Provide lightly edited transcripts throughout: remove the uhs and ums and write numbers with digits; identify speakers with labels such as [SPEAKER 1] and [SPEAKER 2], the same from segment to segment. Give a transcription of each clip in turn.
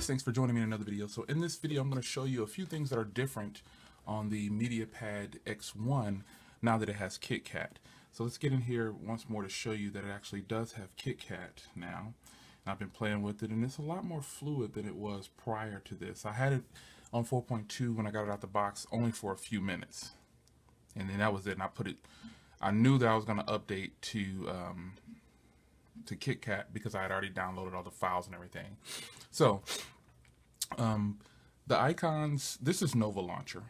[SPEAKER 1] thanks for joining me in another video. So in this video, I'm going to show you a few things that are different on the MediaPad X1 now that it has KitKat. So let's get in here once more to show you that it actually does have KitKat now. And I've been playing with it, and it's a lot more fluid than it was prior to this. I had it on 4.2 when I got it out the box only for a few minutes. And then that was it. And I knew that I was going to update to KitKat because I had already downloaded all the files and everything. So the icons, this is Nova Launcher.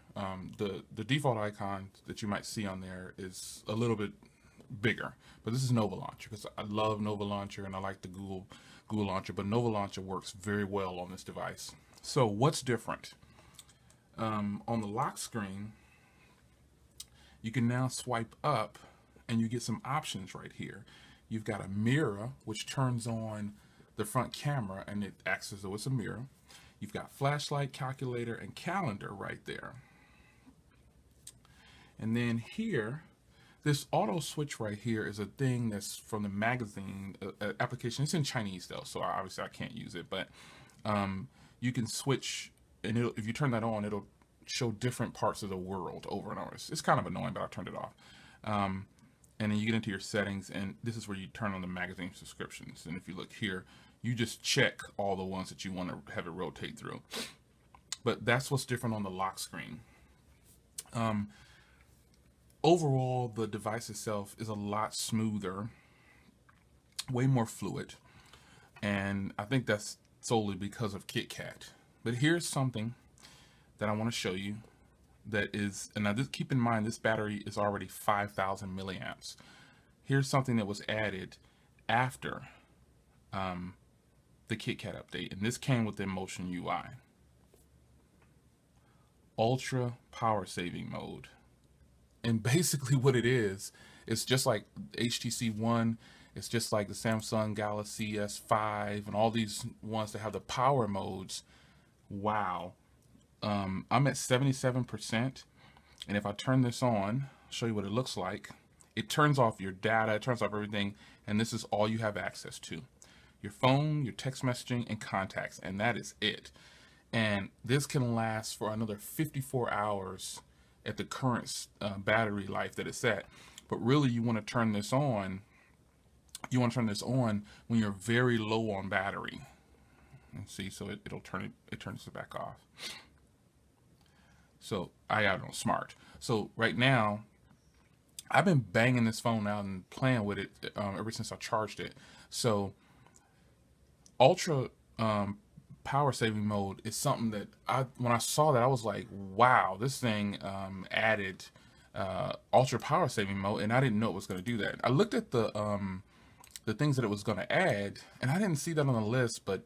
[SPEAKER 1] The default icon that you might see on there is a little bit bigger, but this is Nova Launcher because I love Nova Launcher and I like the Google Launcher, but Nova Launcher works very well on this device. So what's different? On the lock screen, you can now swipe up and you get some options right here. You've got a mirror, which turns on the front camera and it acts as though it's a mirror. You've got flashlight, calculator, and calendar right there. And then here, this auto switch right here is a thing that's from the magazine application. It's in Chinese though, so obviously I can't use it, but you can switch, and if you turn that on, it'll show different parts of the world over and over. It's kind of annoying, but I turned it off. And then you get into your settings, and this is where you turn on the magazine subscriptions. And if you look here, you just check all the ones that you want to have it rotate through. But that's what's different on the lock screen. Overall, the device itself is a lot smoother, way more fluid. And I think that's solely because of KitKat. But here's something that I want to show you. That is, and now just keep in mind, this battery is already 5,000 milliamps. Here's something that was added after the KitKat update, and this came with the Motion UI. Ultra power saving mode. And basically what it is, it's just like HTC One, it's just like the Samsung Galaxy S5 and all these ones that have the power modes. Wow. I'm at 77%, and if I turn this on, I'll show you what it looks like. It turns off your data, it turns off everything, and this is all you have access to. Your phone, your text messaging, and contacts, and that is it. And this can last for another 54 hours at the current battery life that it's at. But really, you want to turn this on. You want to turn this on when you're very low on battery. And see, so it turns it back off. So I got it on smart. So right now, I've been banging this phone out and playing with it ever since I charged it. So ultra power saving mode is something that when I saw that, I was like, wow, this thing added ultra power saving mode, and I didn't know it was going to do that. I looked at the things that it was going to add, and I didn't see that on the list, but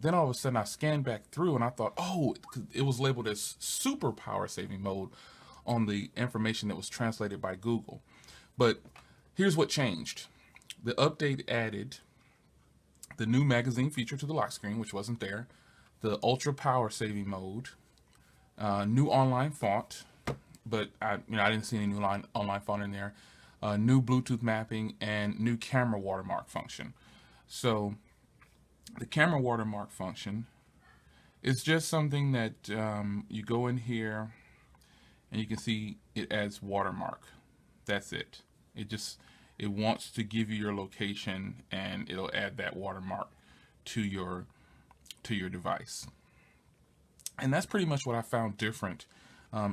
[SPEAKER 1] then all of a sudden I scanned back through and I thought, oh, it was labeled as super power saving mode on the information that was translated by Google. But here's what changed. The update added the new magazine feature to the lock screen, which wasn't there, the ultra power saving mode, new online font, but I didn't see any new online font in there, new Bluetooth mapping, and new camera watermark function. So the camera watermark function is just something that you go in here and you can see it adds watermark. That's it. It wants to give you your location and it'll add that watermark to your device. And that's pretty much what I found different.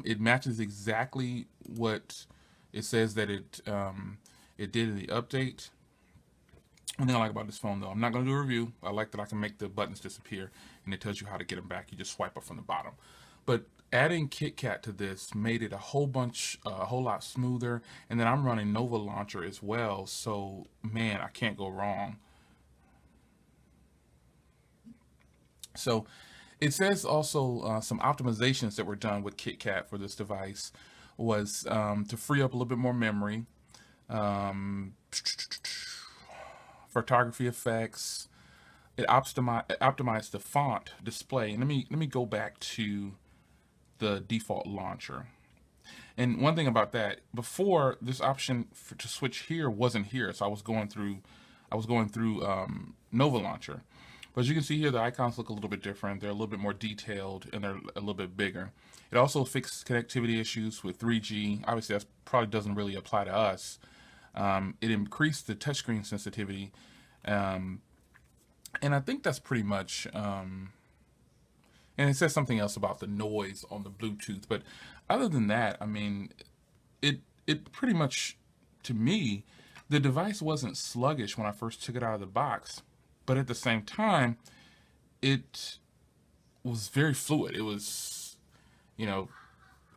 [SPEAKER 1] It matches exactly what it says that it did in the update. One thing I like about this phone, though, I'm not going to do a review. I like that I can make the buttons disappear, and it tells you how to get them back. You just swipe up from the bottom. But adding KitKat to this made it a whole lot smoother. And then I'm running Nova Launcher as well, so man, I can't go wrong. So it says also some optimizations that were done with KitKat for this device was to free up a little bit more memory. Photography effects. It optimized the font display. And let me go back to the default launcher. And one thing about that, before, this option to switch here wasn't here, so I was going through Nova Launcher. But as you can see here, the icons look a little bit different. They're a little bit more detailed and they're a little bit bigger. It also fixed connectivity issues with 3G. Obviously, that probably doesn't really apply to us. It increased the touchscreen sensitivity. And I think that's pretty much, and it says something else about the noise on the Bluetooth. But other than that, I mean, it pretty much, to me, the device wasn't sluggish when I first took it out of the box. But at the same time, it was very fluid. It was, you know,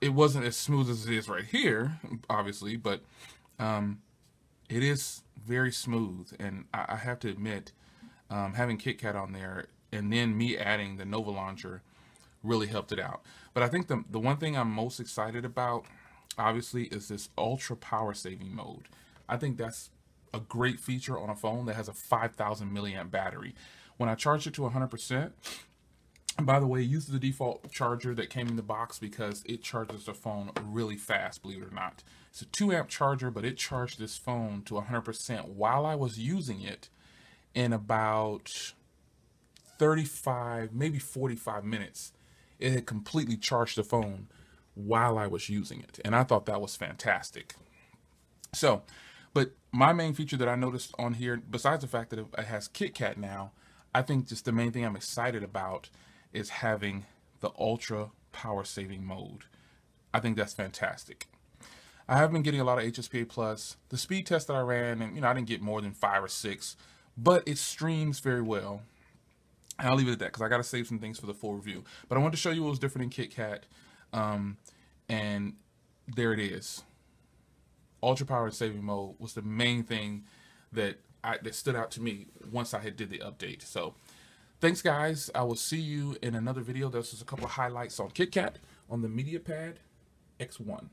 [SPEAKER 1] it wasn't as smooth as it is right here, obviously, but it is very smooth. And I have to admit, having KitKat on there and then me adding the Nova Launcher really helped it out. But I think the one thing I'm most excited about, obviously, is this ultra power saving mode. I think that's a great feature on a phone that has a 5,000 milliamp battery. When I charge it to 100%, and by the way, use the default charger that came in the box because it charges the phone really fast, believe it or not. It's a 2 amp charger, but it charged this phone to 100% while I was using it in about 35, maybe 45 minutes. It had completely charged the phone while I was using it. And I thought that was fantastic. So, but my main feature that I noticed on here, besides the fact that it has KitKat now, I think just the main thing I'm excited about is having the ultra power saving mode. I think that's fantastic. I have been getting a lot of HSPA Plus. The speed test that I ran, and I didn't get more than 5 or 6, but it streams very well. I'll leave it at that because I got to save some things for the full review. But I wanted to show you what was different in KitKat, and there it is. Ultra power saving mode was the main thing that stood out to me once I had did the update. So thanks, guys. I will see you in another video. This is a couple of highlights on KitKat on the MediaPad X1.